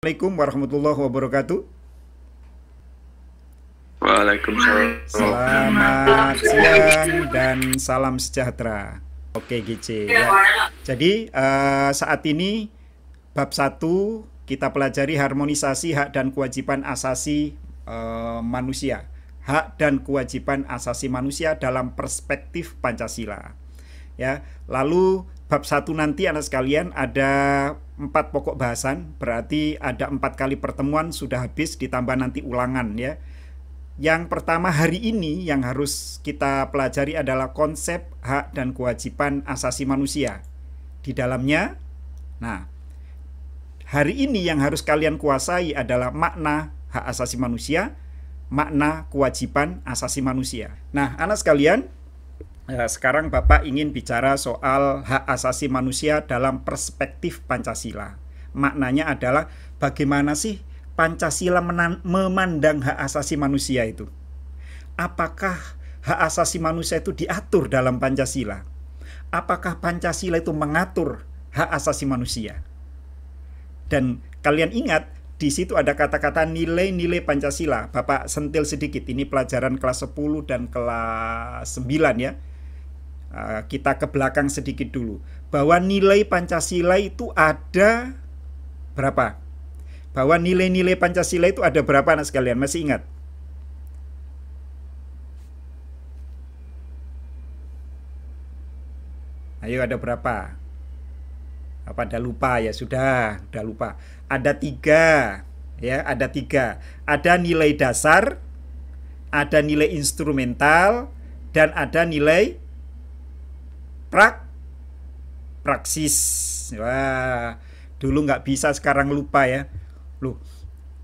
Assalamualaikum warahmatullahi wabarakatuh. Waalaikumsalam. Selamat siang dan salam sejahtera. Oke GC ya. Jadi saat ini bab 1 kita pelajari harmonisasi hak dan kewajiban asasi manusia. Hak dan kewajiban asasi manusia dalam perspektif Pancasila. Ya, lalu bab 1 nanti anak sekalian ada 4 pokok bahasan, berarti ada 4 kali pertemuan sudah habis ditambah nanti ulangan ya. Yang pertama hari ini yang harus kita pelajari adalah konsep hak dan kewajiban asasi manusia. Di dalamnya, nah, hari ini yang harus kalian kuasai adalah makna hak asasi manusia, makna kewajiban asasi manusia. Nah, anak sekalian, sekarang Bapak ingin bicara soal hak asasi manusia dalam perspektif Pancasila. Maknanya adalah bagaimana sih Pancasila memandang hak asasi manusia itu. Apakah hak asasi manusia itu diatur dalam Pancasila? Apakah Pancasila itu mengatur hak asasi manusia? Dan kalian ingat, di situ ada kata-kata nilai-nilai Pancasila. Bapak sentil sedikit, ini pelajaran kelas 10 dan kelas 9 ya. Kita ke belakang sedikit dulu. Bahwa nilai Pancasila itu ada berapa? Bahwa nilai-nilai Pancasila itu ada berapa anak sekalian? Masih ingat? Ayo, ada berapa? Apa ada lupa ya? Sudah lupa. Ada 3 ya, ada 3. Ada nilai dasar, ada nilai instrumental, dan ada nilai praksis. Wah, dulu nggak bisa, sekarang lupa ya. Loh,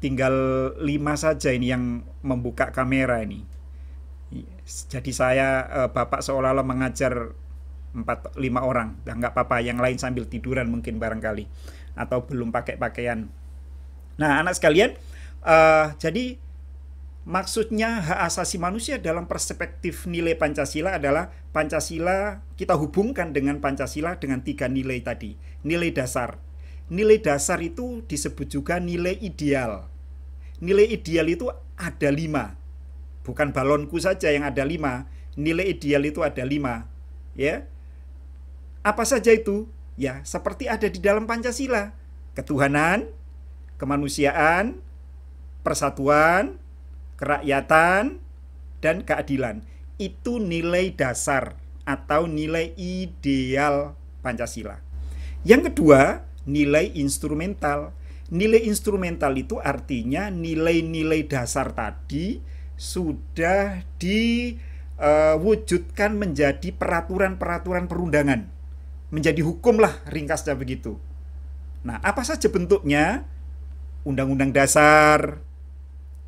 tinggal 5 saja ini yang membuka kamera ini. Jadi saya Bapak seolah-olah mengajar 5 orang. Nah, nggak apa-apa, yang lain sambil tiduran mungkin barangkali, atau belum pakai pakaian. Nah, anak sekalian, jadi maksudnya hak asasi manusia dalam perspektif nilai Pancasila adalah Pancasila kita hubungkan dengan Pancasila dengan 3 nilai tadi. Nilai dasar. Nilai dasar itu disebut juga nilai ideal. Nilai ideal itu ada 5. Bukan balonku saja yang ada 5. Nilai ideal itu ada 5. Ya. Apa saja itu? Ya, seperti ada di dalam Pancasila. Ketuhanan, kemanusiaan, persatuan, kerakyatan, dan keadilan. Itu nilai dasar atau nilai ideal Pancasila. Yang kedua, nilai instrumental. Nilai instrumental itu artinya nilai-nilai dasar tadi sudah diwujudkan menjadi peraturan-peraturan perundangan. Menjadi hukum lah, ringkasnya begitu. Nah, apa saja bentuknya? Undang-undang dasar,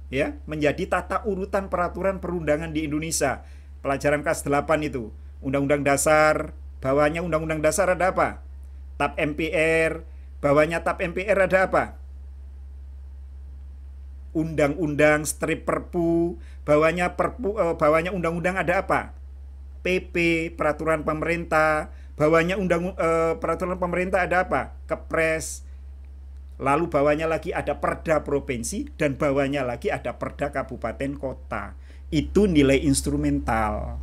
ya, menjadi tata urutan peraturan perundangan di Indonesia. Pelajaran kelas 8 itu. Undang-undang dasar, bawahnya undang-undang dasar ada apa? TAP MPR, bawahnya TAP MPR ada apa? Undang-undang strip Perpu, bawahnya bawahnya undang-undang ada apa? PP, peraturan pemerintah, bawahnya peraturan pemerintah ada apa? Kepres. Lalu bawahnya lagi ada perda provinsi, dan bawahnya lagi ada perda kabupaten kota. Itu nilai instrumental.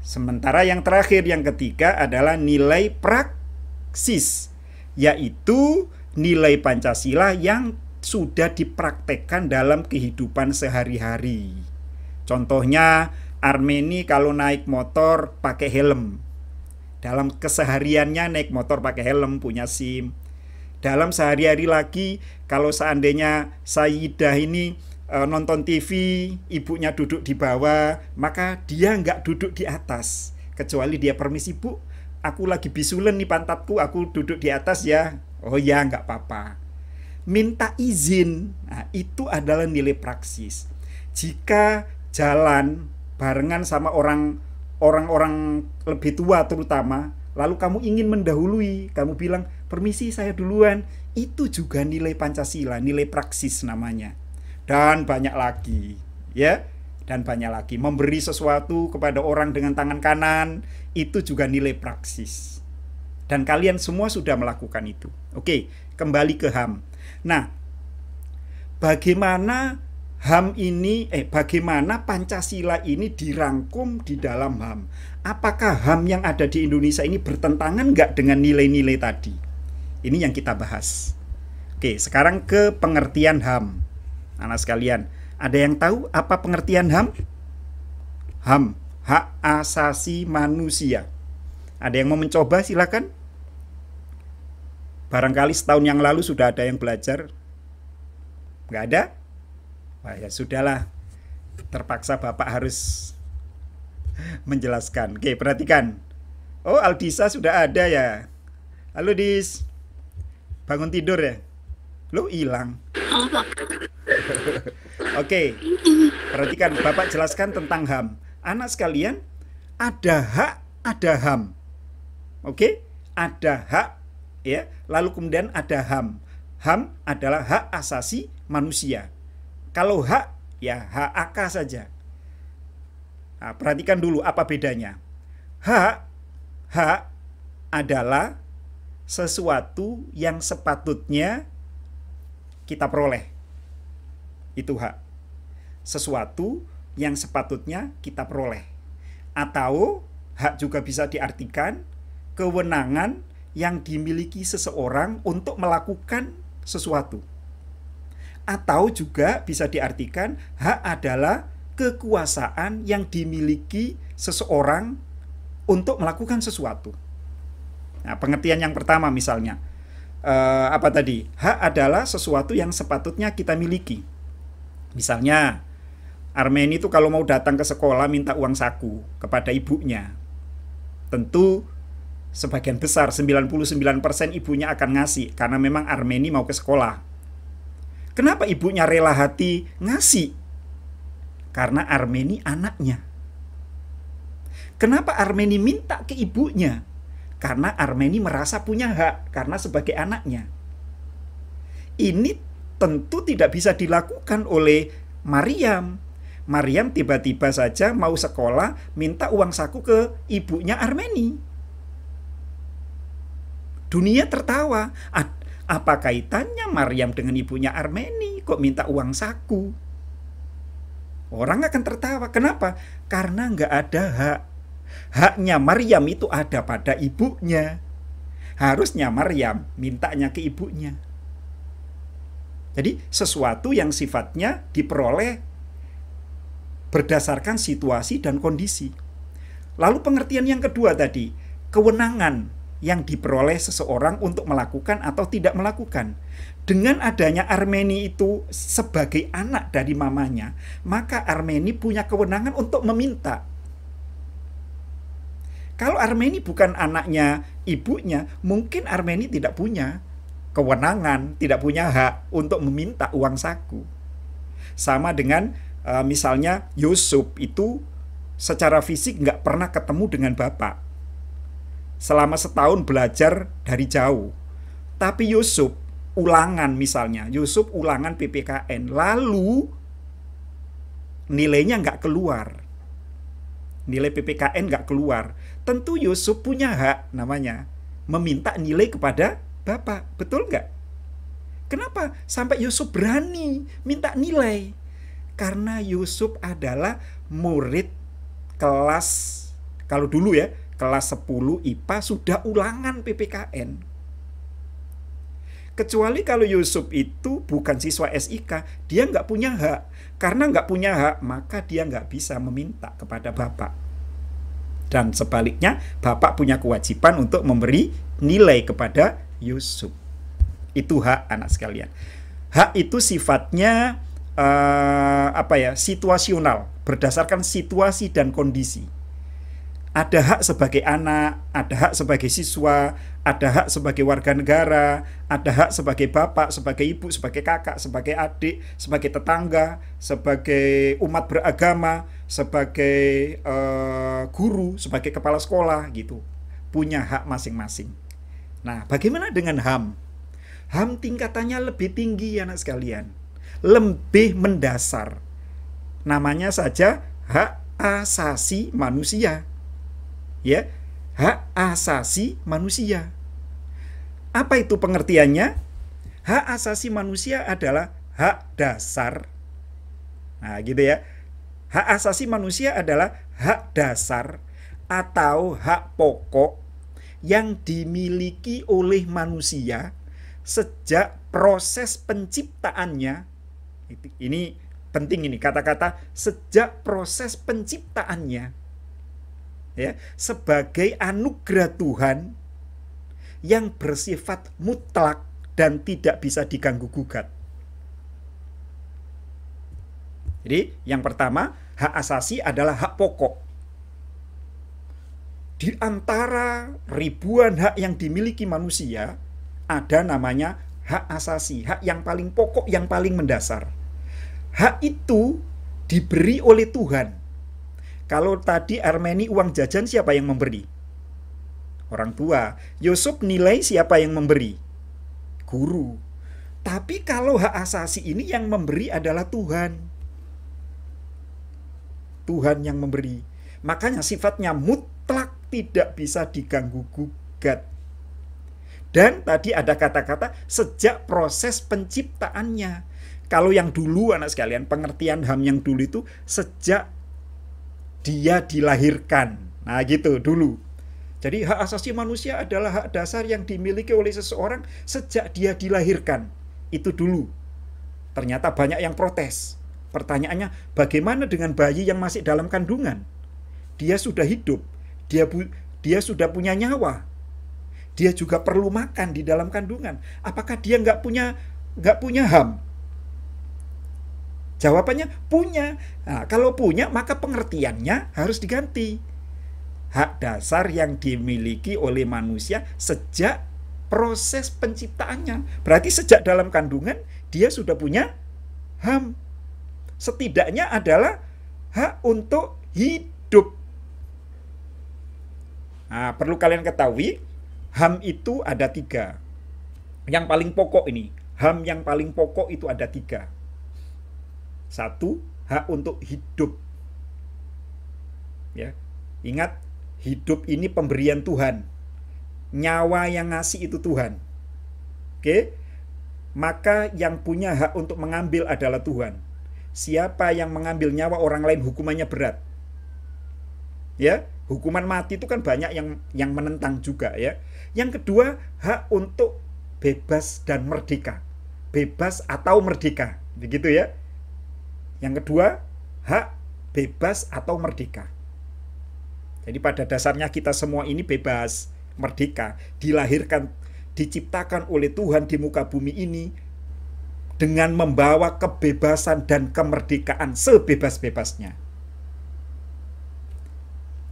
Sementara yang terakhir, yang ketiga adalah nilai praksis, yaitu nilai Pancasila yang sudah dipraktekkan dalam kehidupan sehari-hari. Contohnya, Armeni kalau naik motor pakai helm. Dalam kesehariannya naik motor pakai helm, punya SIM. Dalam sehari-hari lagi, kalau seandainya Sayyidah ini nonton TV, ibunya duduk di bawah, maka dia nggak duduk di atas. Kecuali dia permisi, Bu, aku lagi bisulen nih pantatku, aku duduk di atas ya. Oh ya, nggak apa-apa. Minta izin, nah, itu adalah nilai praksis. Jika jalan barengan sama orang-orang lebih tua terutama, lalu kamu ingin mendahului, kamu bilang, permisi saya duluan, itu juga nilai Pancasila, nilai praksis namanya. Dan banyak lagi, ya. Dan banyak lagi, memberi sesuatu kepada orang dengan tangan kanan, itu juga nilai praksis. Dan kalian semua sudah melakukan itu. Oke, kembali ke HAM. Nah, bagaimana bagaimana Pancasila ini dirangkum di dalam HAM. Apakah HAM yang ada di Indonesia ini bertentangan nggak dengan nilai-nilai tadi? Ini yang kita bahas. Oke, sekarang ke pengertian HAM. Anak sekalian, ada yang tahu apa pengertian HAM? HAM, hak asasi manusia. Ada yang mau mencoba? Silakan. Barangkali setahun yang lalu sudah ada yang belajar. Nggak ada? Wah, ya sudahlah. Terpaksa Bapak harus menjelaskan. Oke, perhatikan. Oh, Aldisa sudah ada ya. Halo, Dis. Bangun tidur ya? Lo hilang. Oke, perhatikan. Bapak jelaskan tentang HAM. Anak sekalian, ada hak, ada HAM. Oke? Ada hak, ya. Lalu kemudian ada HAM. HAM adalah hak asasi manusia. Kalau hak, ya HAK saja. Nah, perhatikan dulu apa bedanya. Hak adalah sesuatu yang sepatutnya kita peroleh. Itu hak. Sesuatu yang sepatutnya kita peroleh. Atau hak juga bisa diartikan kewenangan yang dimiliki seseorang untuk melakukan sesuatu. Atau juga bisa diartikan hak adalah kekuasaan yang dimiliki seseorang untuk melakukan sesuatu. Nah, pengertian yang pertama misalnya, apa tadi? Hak adalah sesuatu yang sepatutnya kita miliki. Misalnya, Armeni itu kalau mau datang ke sekolah minta uang saku kepada ibunya. Tentu sebagian besar, 99% ibunya akan ngasih, karena memang Armeni mau ke sekolah. Kenapa ibunya rela hati ngasih? Karena Armeni anaknya. Kenapa Armeni minta ke ibunya? Karena Armeni merasa punya hak, karena sebagai anaknya. Ini tentu tidak bisa dilakukan oleh Maryam. Maryam tiba-tiba saja mau sekolah, minta uang saku ke ibunya Armeni. Dunia tertawa. Apa kaitannya Maryam dengan ibunya Armeni? Kok minta uang saku? Orang akan tertawa. Kenapa? Karena nggak ada hak. Haknya Maryam itu ada pada ibunya. Harusnya Maryam mintanya ke ibunya. Jadi sesuatu yang sifatnya diperoleh berdasarkan situasi dan kondisi. Lalu pengertian yang kedua tadi, kewenangan yang diperoleh seseorang untuk melakukan atau tidak melakukan. Dengan adanya Armeni itu sebagai anak dari mamanya, maka Armeni punya kewenangan untuk meminta. Kalau Armeni bukan anaknya ibunya, mungkin Armeni tidak punya kewenangan, tidak punya hak untuk meminta uang saku. Sama dengan misalnya Yusuf itu secara fisik nggak pernah ketemu dengan bapak. Selama setahun belajar dari jauh. Tapi Yusuf ulangan misalnya, Yusuf ulangan PPKN, lalu nilainya nggak keluar. Nilai PPKN nggak keluar. Tentu Yusuf punya hak namanya meminta nilai kepada bapak. Betul nggak? Kenapa sampai Yusuf berani minta nilai? Karena Yusuf adalah murid kelas, kalau dulu ya, kelas 10 IPA sudah ulangan PPKN. Kecuali kalau Yusuf itu bukan siswa SIK, dia nggak punya hak. Karena nggak punya hak, maka dia nggak bisa meminta kepada bapak. Dan sebaliknya, bapak punya kewajiban untuk memberi nilai kepada Yusuf. Itu hak, anak sekalian. Hak itu sifatnya situasional, berdasarkan situasi dan kondisi. Ada hak sebagai anak, ada hak sebagai siswa, ada hak sebagai warga negara, ada hak sebagai bapak, sebagai ibu, sebagai kakak, sebagai adik, sebagai tetangga, sebagai umat beragama, sebagai guru, sebagai kepala sekolah gitu. Punya hak masing-masing. Nah, bagaimana dengan HAM? HAM tingkatannya lebih tinggi, anak sekalian. Lebih mendasar. Namanya saja hak asasi manusia. Ya, hak asasi manusia. Apa itu pengertiannya? Hak asasi manusia adalah hak dasar. Nah, gitu ya. Hak asasi manusia adalah hak dasar atau hak pokok yang dimiliki oleh manusia sejak proses penciptaannya. Ini penting, ini kata-kata sejak proses penciptaannya, ya, sebagai anugerah Tuhan yang bersifat mutlak dan tidak bisa diganggu gugat. Jadi yang pertama, hak asasi adalah hak pokok. Di antara ribuan hak yang dimiliki manusia, ada namanya hak asasi, hak yang paling pokok, yang paling mendasar. Hak itu diberi oleh Tuhan. Kalau tadi Armeni uang jajan, siapa yang memberi? Orang tua. Yusuf nilai, siapa yang memberi? Guru. Tapi kalau hak asasi ini yang memberi adalah Tuhan. Tuhan yang memberi. Makanya sifatnya mutlak, tidak bisa diganggu gugat. Dan tadi ada kata-kata sejak proses penciptaannya. Kalau yang dulu anak sekalian, pengertian HAM yang dulu itu sejak dia dilahirkan. Nah gitu dulu. Jadi hak asasi manusia adalah hak dasar yang dimiliki oleh seseorang sejak dia dilahirkan. Itu dulu. Ternyata banyak yang protes. Pertanyaannya, bagaimana dengan bayi yang masih dalam kandungan? Dia sudah hidup, dia sudah punya nyawa, dia juga perlu makan di dalam kandungan. Apakah dia nggak punya HAM? Jawabannya punya. Nah, kalau punya, maka pengertiannya harus diganti. Hak dasar yang dimiliki oleh manusia sejak proses penciptaannya. Berarti sejak dalam kandungan dia sudah punya HAM. Setidaknya adalah hak untuk hidup. Nah, perlu kalian ketahui, HAM itu ada 3. Yang paling pokok ini, HAM yang paling pokok itu ada 3. 1, hak untuk hidup. Ya, ingat, hidup ini pemberian Tuhan. Nyawa yang ngasih itu Tuhan. Oke? Maka yang punya hak untuk mengambil adalah Tuhan. Siapa yang mengambil nyawa orang lain hukumannya berat. Ya, hukuman mati itu kan banyak yang menentang juga ya. Yang kedua, hak untuk bebas dan merdeka. Bebas atau merdeka, begitu ya. Yang kedua, hak bebas atau merdeka. Jadi pada dasarnya kita semua ini bebas, merdeka, dilahirkan, diciptakan oleh Tuhan di muka bumi ini dengan membawa kebebasan dan kemerdekaan sebebas-bebasnya.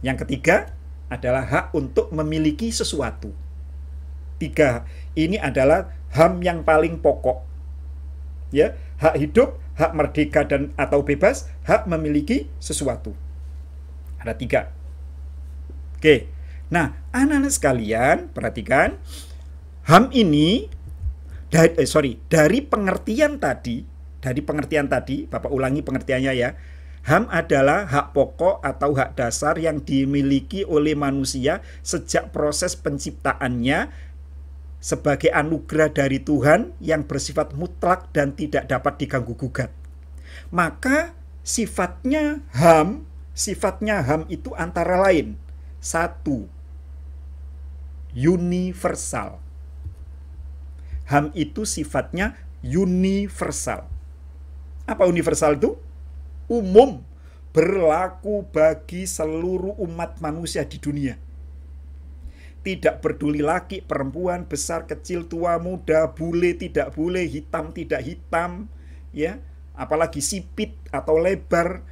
Yang ketiga adalah hak untuk memiliki sesuatu. 3, ini adalah HAM yang paling pokok. Ya, hak hidup, hak merdeka dan atau bebas, hak memiliki sesuatu. Ada 3. Oke. Nah, anak-anak sekalian, perhatikan, HAM ini dari pengertian tadi, Bapak ulangi pengertiannya ya. HAM adalah hak pokok atau hak dasar yang dimiliki oleh manusia sejak proses penciptaannya sebagai anugerah dari Tuhan yang bersifat mutlak dan tidak dapat diganggu gugat. Maka sifatnya HAM itu antara lain, 1, universal. HAM itu sifatnya universal. Apa universal itu? Umum, berlaku bagi seluruh umat manusia di dunia. Tidak peduli laki, perempuan, besar, kecil, tua, muda, bule, tidak bule, hitam, tidak hitam, ya, apalagi sipit atau lebar,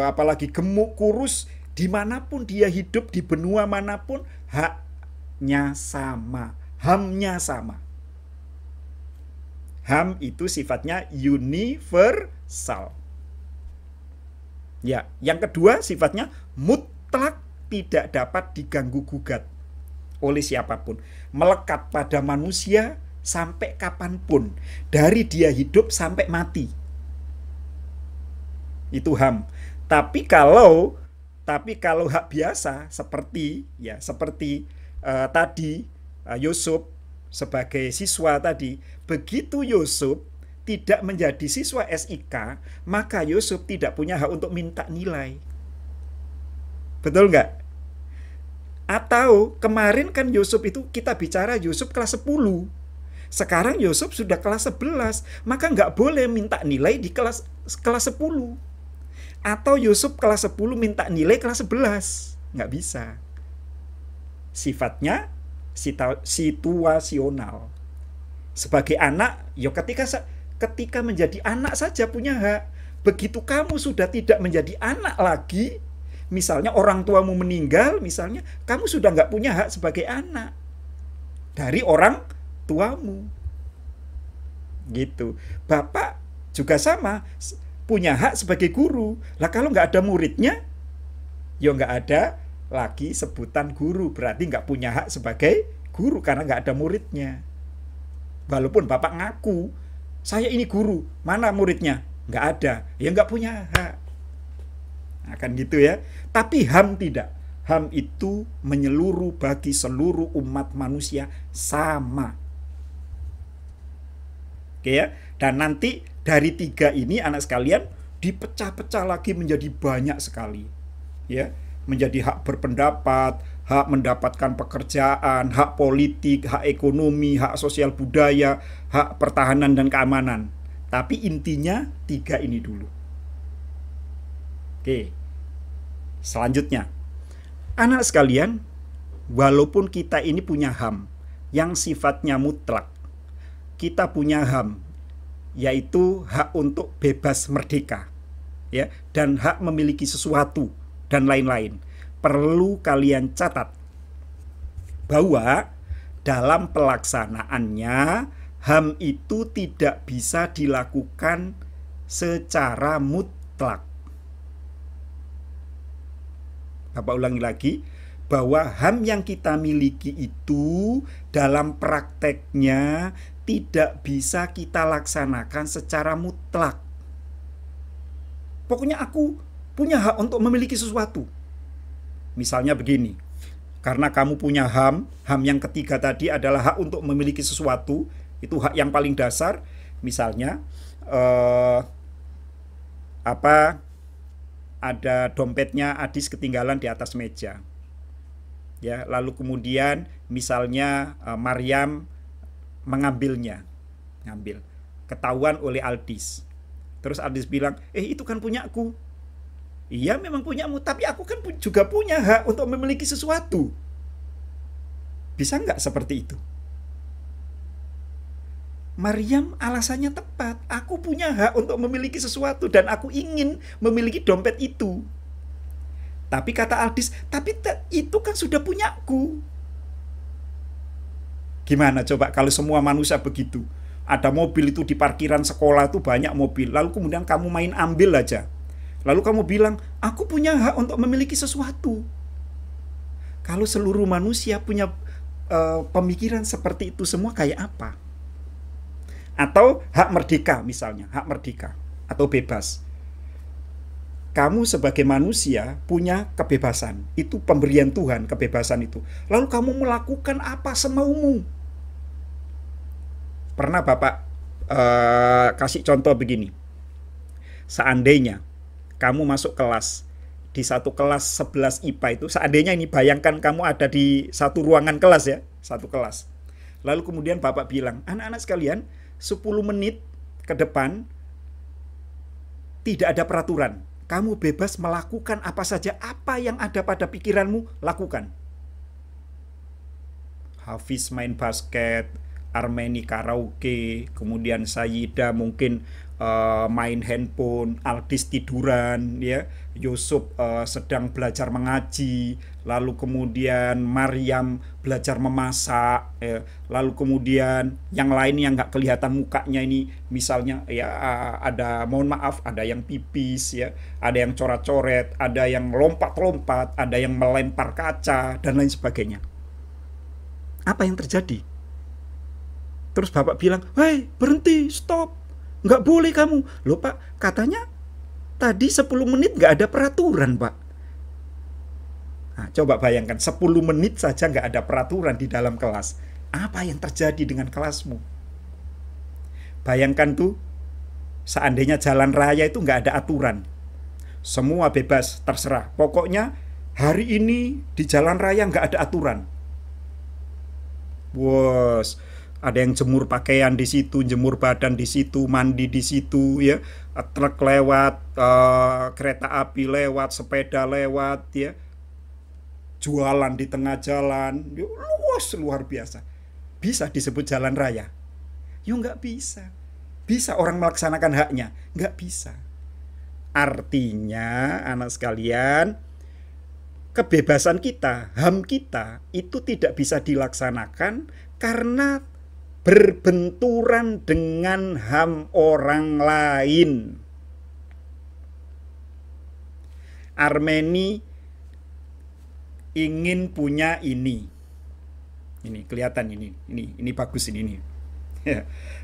apalagi gemuk, kurus, dimanapun dia hidup, di benua manapun, haknya sama, HAM-nya sama. HAM itu sifatnya universal. Ya, yang kedua sifatnya mutlak, tidak dapat diganggu gugat oleh siapapun, melekat pada manusia sampai kapanpun, dari dia hidup sampai mati. Itu HAM. Tapi kalau hak biasa seperti tadi Yusuf sebagai siswa tadi, begitu Yusuf tidak menjadi siswa SIK, maka Yusuf tidak punya hak untuk minta nilai. Betul nggak? Atau kemarin kan Yusuf itu kita bicara Yusuf kelas 10. Sekarang Yusuf sudah kelas 11, maka nggak boleh minta nilai di kelas 10. Atau Yusuf kelas 10 minta nilai kelas 11. Nggak bisa. Sifatnya situasional. Sebagai anak, ya ketika menjadi anak saja punya hak. Begitu kamu sudah tidak menjadi anak lagi, misalnya orang tuamu meninggal, misalnya, kamu sudah nggak punya hak sebagai anak dari orang tuamu. Gitu. Bapak juga sama, punya hak sebagai guru. Lah kalau nggak ada muridnya, ya nggak ada lagi sebutan guru. Berarti nggak punya hak sebagai guru karena nggak ada muridnya. Walaupun bapak ngaku, saya ini guru, mana muridnya? Nggak ada, ya nggak punya hak. Akan gitu ya. Tapi HAM tidak. HAM itu menyeluruh bagi seluruh umat manusia sama. Oke ya. Dan nanti dari 3 ini anak sekalian dipecah-pecah lagi menjadi banyak sekali. Ya, menjadi hak berpendapat, hak mendapatkan pekerjaan, hak politik, hak ekonomi, hak sosial budaya, hak pertahanan dan keamanan. Tapi intinya 3 ini dulu. Oke. Selanjutnya, anak sekalian, walaupun kita ini punya HAM yang sifatnya mutlak, kita punya HAM yaitu hak untuk bebas merdeka, ya, dan hak memiliki sesuatu dan lain-lain. Perlu kalian catat bahwa dalam pelaksanaannya HAM itu tidak bisa dilakukan secara mutlak. Bapak ulangi lagi, bahwa HAM yang kita miliki itu dalam prakteknya tidak bisa kita laksanakan secara mutlak. Pokoknya aku punya hak untuk memiliki sesuatu. Misalnya begini, karena kamu punya HAM yang ketiga tadi adalah hak untuk memiliki sesuatu, itu hak yang paling dasar. Misalnya, ada dompetnya Adis ketinggalan di atas meja. Ya, lalu kemudian misalnya Maryam mengambilnya, ketahuan oleh Aldis. Terus Aldis bilang, itu kan punyaku. Iya memang punyamu, tapi aku kan juga punya hak untuk memiliki sesuatu. Bisa nggak seperti itu? Maryam alasannya tepat, aku punya hak untuk memiliki sesuatu dan aku ingin memiliki dompet itu. Tapi kata Aldis, tapi itu kan sudah punyaku. Gimana coba kalau semua manusia begitu? Ada mobil itu di parkiran sekolah itu banyak mobil, lalu kemudian kamu main ambil aja. Lalu kamu bilang, aku punya hak untuk memiliki sesuatu. Kalau seluruh manusia punya pemikiran seperti itu semua, kayak apa? Atau hak merdeka misalnya, hak merdeka atau bebas. Kamu sebagai manusia punya kebebasan. Itu pemberian Tuhan, kebebasan itu. Lalu kamu melakukan apa semaumu. Pernah Bapak kasih contoh begini. Seandainya kamu masuk kelas, di satu kelas 11 IPA itu, seandainya ini bayangkan kamu ada di satu ruangan kelas ya, satu kelas. Lalu kemudian Bapak bilang, anak-anak sekalian, 10 menit ke depan tidak ada peraturan. Kamu bebas melakukan apa saja, apa yang ada pada pikiranmu, lakukan. Hafiz main basket, Armeni karaoke, kemudian Sayida mungkin main handphone, Aldis tiduran, ya, Yusuf sedang belajar mengaji, lalu kemudian Maryam belajar memasak, ya, lalu kemudian yang lain yang nggak kelihatan mukanya ini, misalnya ya ada, mohon maaf, ada yang pipis, ya, ada yang coret-coret, ada yang lompat-lompat, ada yang melempar kaca dan lain sebagainya. Apa yang terjadi? Terus Bapak bilang, hei berhenti, stop, nggak boleh kamu. Loh Pak, katanya tadi 10 menit nggak ada peraturan Pak. Nah, coba bayangkan 10 menit saja nggak ada peraturan di dalam kelas. Apa yang terjadi dengan kelasmu? Bayangkan tuh, Seandainya jalan raya itu nggak ada aturan, semua bebas, terserah. Pokoknya hari ini di jalan raya nggak ada aturan. Bos, ada yang jemur pakaian di situ, jemur badan di situ, mandi di situ, ya. Truk lewat, kereta api lewat, sepeda lewat, ya. Jualan di tengah jalan, luas luar biasa. Bisa disebut jalan raya? Ya nggak bisa. Bisa orang melaksanakan haknya? Nggak bisa. Artinya, anak sekalian, kebebasan kita, HAM kita, itu tidak bisa dilaksanakan karena berbenturan dengan HAM orang lain. Armeni ingin punya ini. Ini kelihatan ini bagus ini.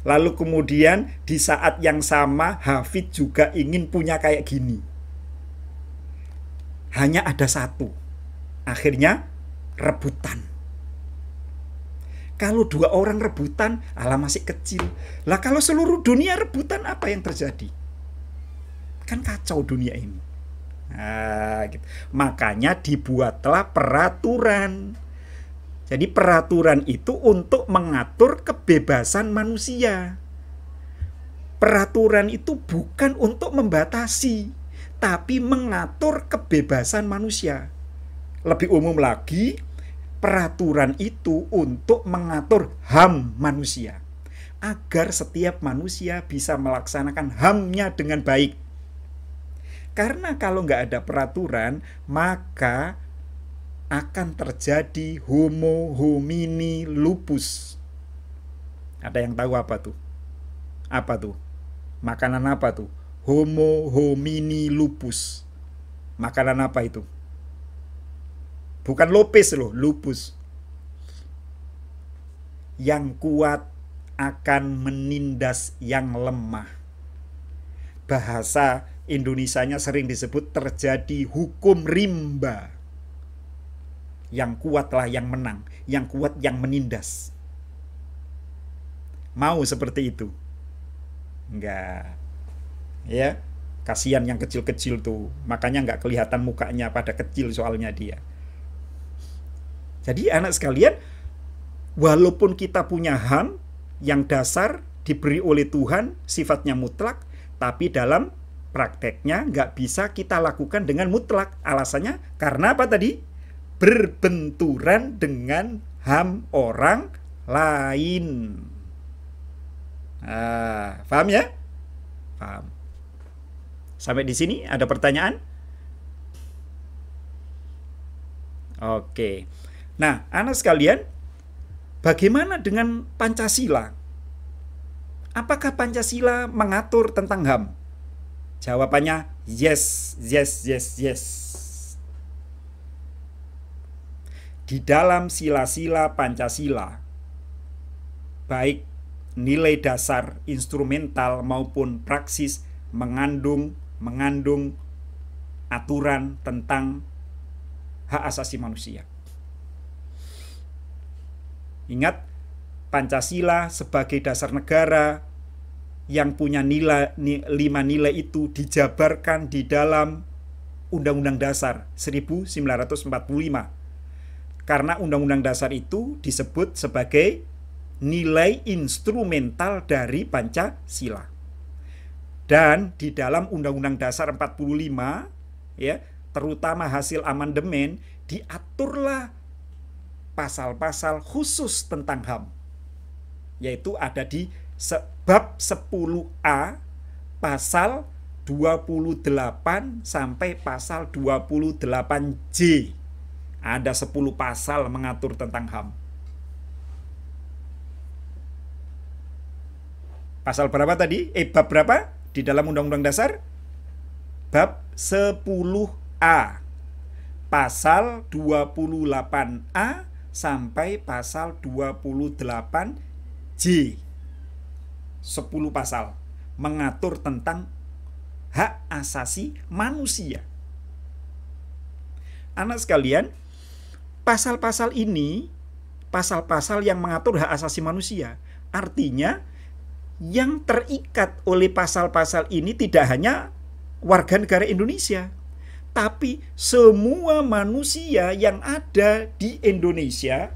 Lalu kemudian di saat yang sama Hafid juga ingin punya kayak gini. Hanya ada satu. Akhirnya rebutan. Kalau dua orang rebutan, alah masih kecil. Lah kalau seluruh dunia rebutan, apa yang terjadi? Kan kacau dunia ini. Nah, gitu. Makanya dibuatlah peraturan. Jadi peraturan itu untuk mengatur kebebasan manusia. Peraturan itu bukan untuk membatasi, tapi mengatur kebebasan manusia. Lebih umum lagi, peraturan itu untuk mengatur HAM manusia. Agar setiap manusia bisa melaksanakan HAM-nya dengan baik. Karena kalau nggak ada peraturan, maka akan terjadi homo homini lupus. Ada yang tahu apa tuh? Apa tuh? Makanan apa tuh? Homo homini lupus. Makanan apa itu? Bukan lopes loh, lupus. Yang kuat akan menindas yang lemah. Bahasa Indonesianya sering disebut terjadi hukum rimba. Yang kuatlah yang menang, yang kuat yang menindas. Mau seperti itu? Enggak. Ya, kasihan yang kecil-kecil tuh. Makanya enggak kelihatan mukanya, pada kecil soalnya dia. Jadi anak sekalian, walaupun kita punya HAM yang dasar diberi oleh Tuhan, sifatnya mutlak, tapi dalam prakteknya nggak bisa kita lakukan dengan mutlak. Alasannya karena apa tadi? Berbenturan dengan HAM orang lain. Paham ya? Paham. Sampai di sini ada pertanyaan? Oke. Nah, anak sekalian, bagaimana dengan Pancasila? Apakah Pancasila mengatur tentang HAM? Jawabannya yes, yes, yes, yes. Di dalam sila-sila Pancasila, baik nilai dasar instrumental maupun praksis mengandung aturan tentang hak asasi manusia. Ingat, Pancasila sebagai dasar negara yang punya nilai 5 nilai itu dijabarkan di dalam Undang-Undang Dasar 1945. Karena Undang-Undang Dasar itu disebut sebagai nilai instrumental dari Pancasila. Dan di dalam Undang-Undang Dasar 45, ya, terutama hasil amandemen, diaturlah pasal-pasal khusus tentang HAM. Yaitu ada di bab 10A, pasal 28 sampai pasal 28J. Ada 10 pasal mengatur tentang HAM. Pasal berapa tadi? Bab berapa di dalam Undang-Undang Dasar? Bab 10A. Pasal 28A sampai pasal 28J. 10 pasal mengatur tentang hak asasi manusia. Anak sekalian, pasal-pasal ini, pasal-pasal yang mengatur hak asasi manusia, artinya yang terikat oleh pasal-pasal ini tidak hanya warga negara Indonesia, tapi semua manusia yang ada di Indonesia.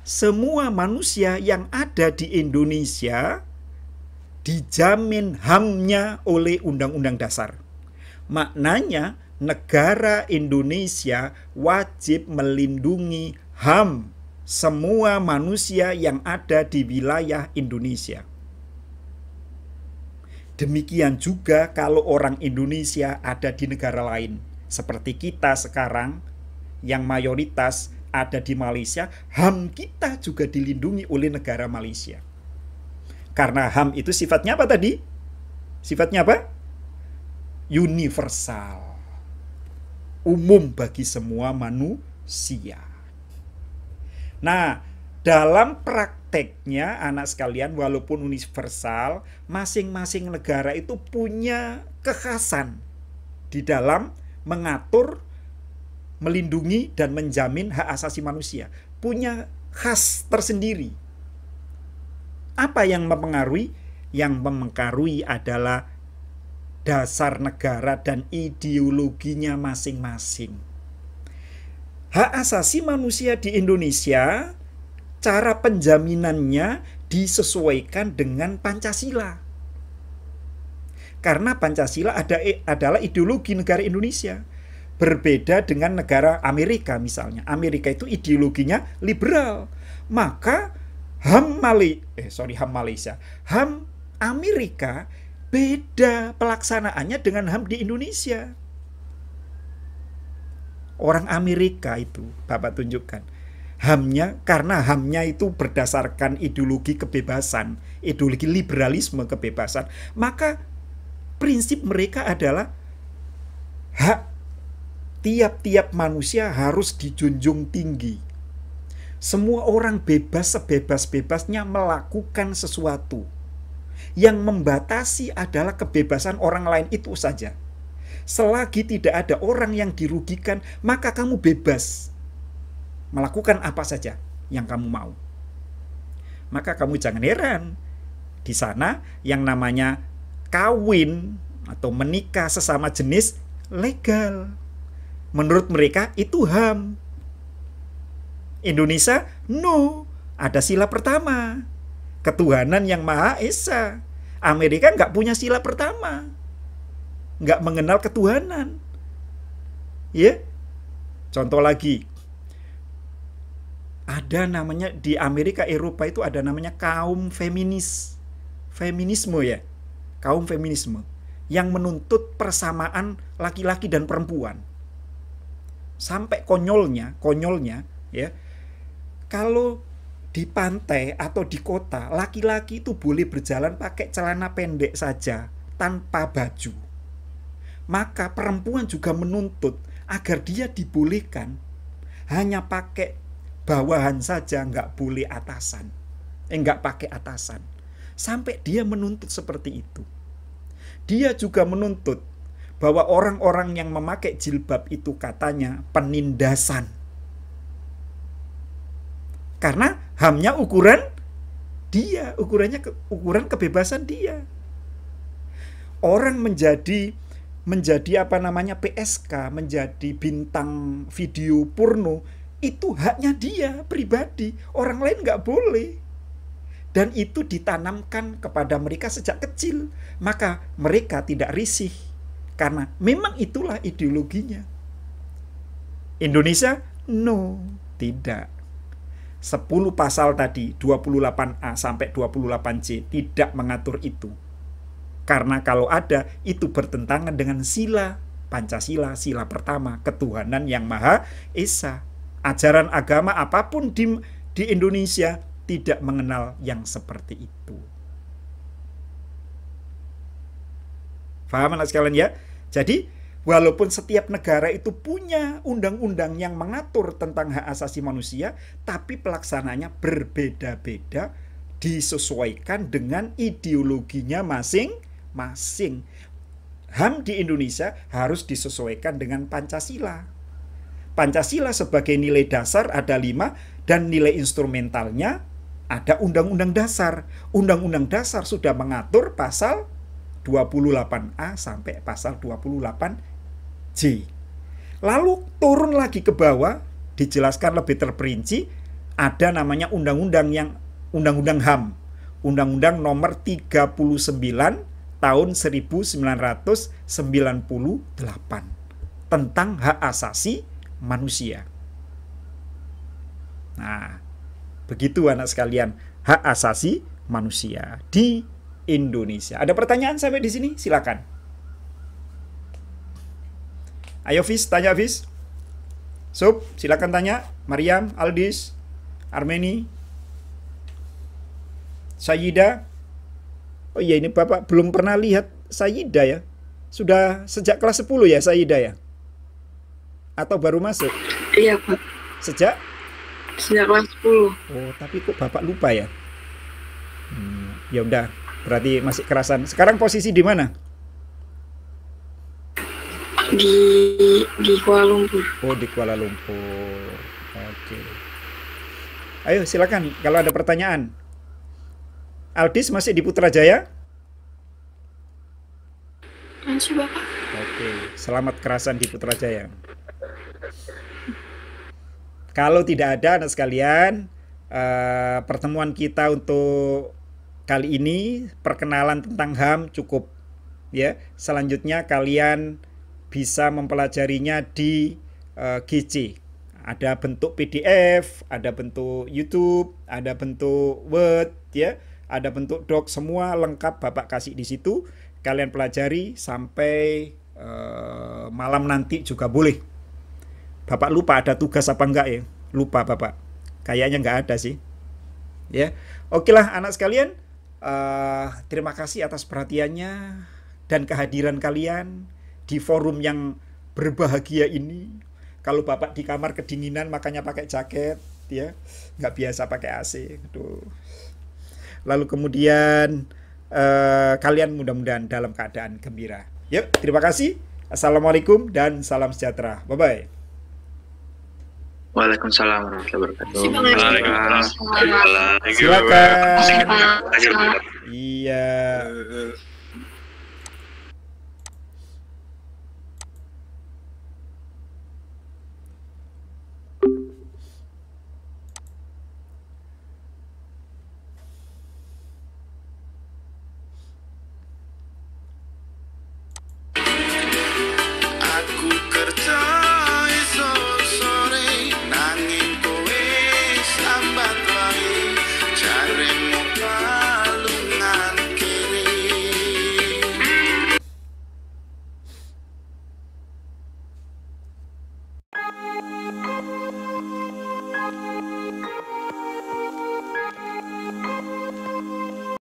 Semua manusia yang ada di Indonesia dijamin HAM-nya oleh Undang-Undang Dasar. Maknanya negara Indonesia wajib melindungi HAM semua manusia yang ada di wilayah Indonesia. Demikian juga kalau orang Indonesia ada di negara lain, seperti kita sekarang yang mayoritas ada di Malaysia, HAM kita juga dilindungi oleh negara Malaysia. Karena HAM itu sifatnya apa tadi? Sifatnya apa? Universal. Umum bagi semua manusia. Nah, dalam prakteknya anak sekalian, walaupun universal, masing-masing negara itu punya kekhasan di dalam mengatur, melindungi, dan menjamin hak asasi manusia. Punya khas tersendiri. Apa yang mempengaruhi? Yang mempengaruhi adalah dasar negara dan ideologinya masing-masing. Hak asasi manusia di Indonesia, cara penjaminannya disesuaikan dengan Pancasila. Karena Pancasila adalah ideologi negara Indonesia. Berbeda dengan negara Amerika misalnya. Amerika itu ideologinya liberal. Maka HAM Malaysia, HAM Amerika beda pelaksanaannya dengan HAM di Indonesia. Orang Amerika itu, Bapak tunjukkan, HAM-nya, karena HAM-nya itu berdasarkan ideologi kebebasan, ideologi liberalisme kebebasan, maka prinsip mereka adalah hak tiap-tiap manusia harus dijunjung tinggi. Semua orang bebas sebebas-bebasnya melakukan sesuatu. Yang membatasi adalah kebebasan orang lain itu saja. Selagi tidak ada orang yang dirugikan, maka kamu bebas melakukan apa saja yang kamu mau. Maka kamu jangan heran, di sana yang namanya kawin atau menikah sesama jenis legal. Menurut mereka itu HAM. Indonesia, no. Ada sila pertama. Ketuhanan yang Maha Esa. Amerika nggak punya sila pertama. Nggak mengenal ketuhanan. Ya, contoh lagi. Ada namanya di Amerika, Eropa itu ada namanya kaum feminis. Feminisme ya. Kaum feminisme. Yang menuntut persamaan laki-laki dan perempuan. Sampai konyolnya ya. Kalau di pantai atau di kota, laki-laki itu boleh berjalan pakai celana pendek saja, tanpa baju. Maka perempuan juga menuntut agar dia dibolehkan hanya pakai bawahan saja, nggak boleh atasan. Nggak pakai atasan. Sampai dia menuntut seperti itu. Dia juga menuntut bahwa orang-orang yang memakai jilbab itu katanya penindasan. Karena HAM-nya ukuran dia, ukuran kebebasan dia. Orang menjadi PSK, menjadi bintang video porno, itu haknya dia pribadi. Orang lain nggak boleh. Dan itu ditanamkan kepada mereka sejak kecil. Maka mereka tidak risih. Karena memang itulah ideologinya. Indonesia? No, tidak. 10 pasal tadi, 28A sampai 28C, tidak mengatur itu. Karena kalau ada, itu bertentangan dengan sila Pancasila, sila pertama, ketuhanan yang Maha Esa. Ajaran agama apapun di Indonesia tidak mengenal yang seperti itu. Paham anak sekalian ya? Jadi, walaupun setiap negara itu punya undang-undang yang mengatur tentang hak asasi manusia, tapi pelaksananya berbeda-beda, disesuaikan dengan ideologinya masing-masing. HAM di Indonesia harus disesuaikan dengan Pancasila. Pancasila sebagai nilai dasar ada 5 dan nilai instrumentalnya ada Undang-Undang Dasar. Undang-Undang Dasar sudah mengatur pasal 28A sampai pasal 28J. Lalu turun lagi ke bawah, dijelaskan lebih terperinci, ada namanya Undang-Undang HAM. Undang-Undang nomor 39 tahun 1998 tentang hak asasi manusia. Nah, begitu anak sekalian, hak asasi manusia di Indonesia. Ada pertanyaan sampai di sini? Silakan. Ayo Fis, tanya Fis. Sup, silakan tanya. Mariam, Aldis, Armeni, Sayida. Oh iya, ini Bapak belum pernah lihat Sayida ya? Sudah sejak kelas 10 ya Sayida ya? Atau baru masuk? Iya Pak. Sejak kelas 10. Oh, tapi kok Bapak lupa ya? Ya udah, berarti masih kerasan. Sekarang posisi di mana? Di Kuala Lumpur. Oh, di Kuala Lumpur. Oke. Ayo silakan kalau ada pertanyaan. Aldis masih di Putrajaya? Masih Bapak. Oke, selamat kerasan di Putrajaya. Kalau tidak ada anak sekalian, pertemuan kita untuk kali ini perkenalan tentang HAM cukup ya. Selanjutnya kalian bisa mempelajarinya di GC. Ada bentuk PDF, ada bentuk YouTube, ada bentuk Word ya, ada bentuk doc, semua lengkap Bapak kasih di situ. Kalian pelajari sampai malam nanti juga boleh. Bapak lupa ada tugas apa enggak ya? Lupa Bapak. Kayaknya enggak ada sih. Ya. Oke lah anak sekalian. Terima kasih atas perhatiannya dan kehadiran kalian di forum yang berbahagia ini. Kalau Bapak di kamar kedinginan makanya pakai jaket ya. Enggak biasa pakai AC. Aduh. Lalu kemudian kalian mudah-mudahan dalam keadaan gembira. Yuk, terima kasih. Assalamualaikum dan salam sejahtera. Bye-bye. Waalaikumsalam warahmatullahi wabarakatuh. Silakan. Iya.